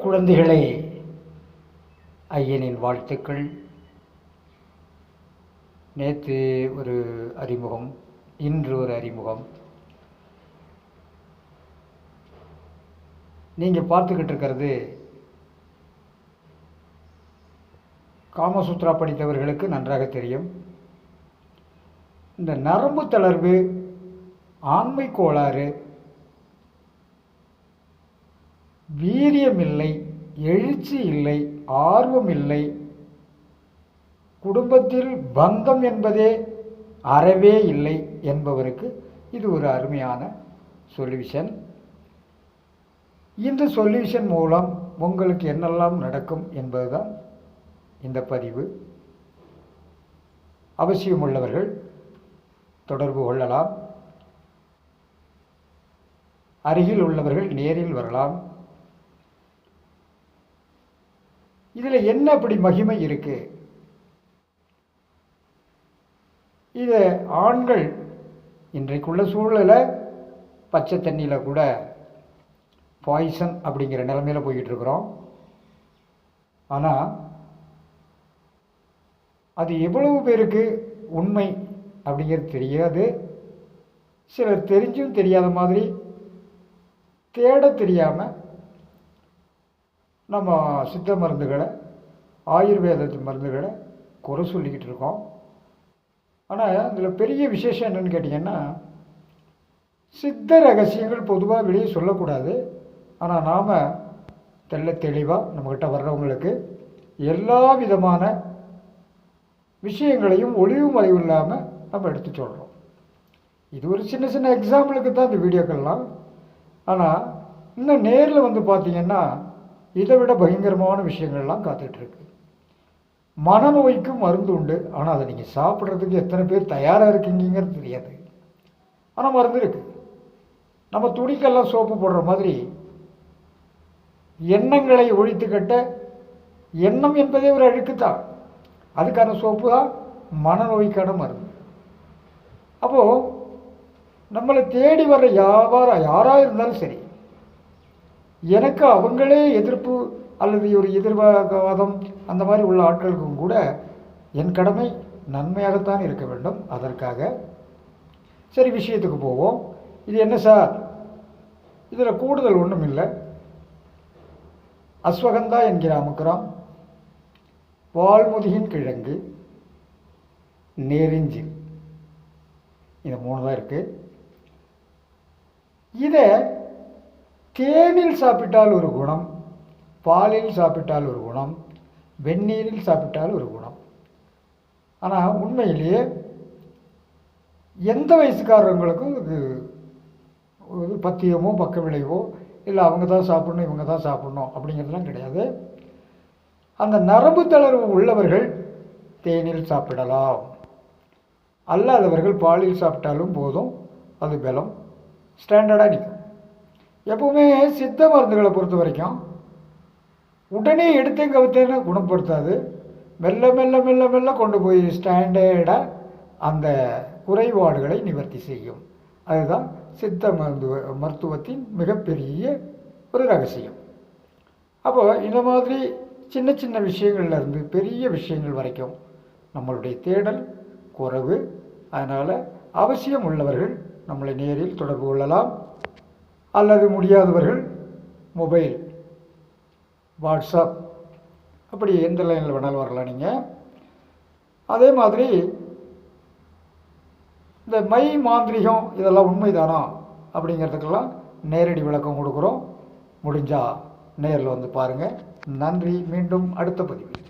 குழந்தைகளே, ஐயனின் வாழ்த்துக்கள். நேற்று ஒரு அறிமுகம், இன்று ஒரு அறிமுகம். நீங்கள் பார்த்துக்கிட்டு இருக்கிறது காமசூத்ரா படித்தவர்களுக்கு நன்றாக தெரியும். இந்த நரம்பு தளர்வு, ஆண்மை கோளாறு, வீரியமில்லை, எழுச்சி இல்லை, ஆர்வம் இல்லை, குடும்பத்தில் பந்தம் என்பதே அறவே இல்லை என்பவருக்கு இது ஒரு அருமையான சொல்யூஷன். இந்த சொல்யூஷன் மூலம் உங்களுக்கு என்னெல்லாம் நடக்கும் என்பதுதான் இந்த பதிவு. அவசியமுள்ளவர்கள் தொடர்பு கொள்ளலாம். அருகில் உள்ளவர்கள் நேரில் வரலாம். இதில் என்ன அப்படி மகிமை இருக்கு? இதை ஆண்கள் இன்றைக்குள்ள சூழலை பச்சை தண்ணியில் கூட பாய்சன் அப்படிங்கிற நிலைமையில் போய்கிட்டு இருக்கிறோம். ஆனால் அது எவ்வளவு பேருக்கு உண்மை அப்படிங்கிறது தெரியாது. சிலர் தெரிஞ்சும் தெரியாத மாதிரி தேட தெரியாமல் நம்ம சித்த மருந்துகளை, ஆயுர்வேதத்து மருந்துகளை குறை சொல்லிக்கிட்டு இருக்கோம். ஆனால் இதில் பெரிய விசேஷம் என்னென்னு கேட்டிங்கன்னா, சித்த ரகசியங்கள் பொதுவாக வெளியே சொல்லக்கூடாது. ஆனால் நாம் தெளிவாக நம்மக்கிட்ட வர்றவங்களுக்கு எல்லா விதமான விஷயங்களையும் ஒளிவு மறைவு இல்லாமல் நம்ம எடுத்து சொல்கிறோம். இது ஒரு சின்ன சின்ன எக்ஸாம்பிளுக்கு தான் இந்த வீடியோக்கள்லாம். ஆனால் இன்னும் நேரில் வந்து பார்த்திங்கன்னா இதை விட பயங்கரமான விஷயங்கள்லாம் காத்துட்ருக்கு. மனநோய்க்கு மருந்து உண்டு. ஆனால் அதை நீங்கள் சாப்பிட்றதுக்கு எத்தனை பேர் தயாராக இருக்கீங்கிறது தெரியாது. ஆனால் மருந்து இருக்குது. நம்ம துணிக்கெல்லாம் சோப்பு போடுற மாதிரி எண்ணங்களை ஒழித்து கட்ட, எண்ணம் என்பதே ஒரு அழுக்குத்தான். அதுக்கான சோப்பு தான் மனநோய்க்கான மருந்து. அப்போது நம்மளை தேடி வர்ற யாராக இருந்தாலும் சரி, எனக்கு அவங்களே எதிர்ப்பு அல்லது ஒரு எதிர்வாதம் அந்த மாதிரி உள்ள ஆட்களுக்கும் கூட என் கடமை நன்மையாகத்தான் இருக்க வேண்டும். அதற்காக சரி, விஷயத்துக்கு போவோம். இது என்ன சார்? இதில் கூடுதல் ஒன்றும் இல்லை. அஸ்வகந்தா என்கிற அமுக்குரம், வால்முதியின் கிழங்கு, நெறிஞ்சில், இந்த 3 தான் இருக்குது. இதை தேனில் சாப்பிட்டால் ஒரு குணம், பாலில் சாப்பிட்டால் ஒரு குணம், வெந்நீரில் சாப்பிட்டால் ஒரு குணம். ஆனால் உண்மையிலேயே எந்த வயசுக்காரங்களுக்கும் இது பத்தியமோ பக்க விளைவோ இல்லை அவங்க தான் சாப்பிடணும் இவங்க தான் சாப்பிடணும் அப்படிங்கிறதுலாம் கிடையாது. அந்த நரம்பு தளர்வு உள்ளவர்கள் தேனில் சாப்பிடலாம். அல்லாதவர்கள் பாலில் சாப்பிட்டாலும் போதும், அது பலம் ஸ்டாண்டர்டாக நிற்கும். எப்பவுமே சித்த மருந்துகளை பொறுத்த வரைக்கும் உடனே எடுத்தேன் கவுத்தேன்னு குணப்படுத்தாது. மெல்ல மெல்ல மெல்ல மெல்ல கொண்டு போய் ஸ்டாண்டர்டாக அந்த குறைபாடுகளை நிவர்த்தி செய்யும். அதுதான் சித்த மருத்துவத்தின் மிகப்பெரிய ஒரு ரகசியம். அப்போ இந்த மாதிரி சின்ன சின்ன விஷயங்கள்லேருந்து பெரிய விஷயங்கள் வரைக்கும் நம்மளுடைய தேடல் குறைவு. அதனால் அவசியம் உள்ளவர்கள் நம்மளை நேரில் தொடர்பு கொள்ளலாம். அல்லது முடியாதவர்கள் மொபைல், வாட்ஸ்அப், அப்படி எந்த லைனில் வேணாலும் வரலாம். நீங்கள் அதே மாதிரி இந்த மை மாந்திரிகம் இதெல்லாம் உண்மைதானா அப்படிங்கிறதுக்கெல்லாம் நேரடி விளக்கம் கொடுக்குறோம். முடிஞ்சால் நேரில் வந்து பாருங்கள். நன்றி. மீண்டும் அடுத்த பதிவில்.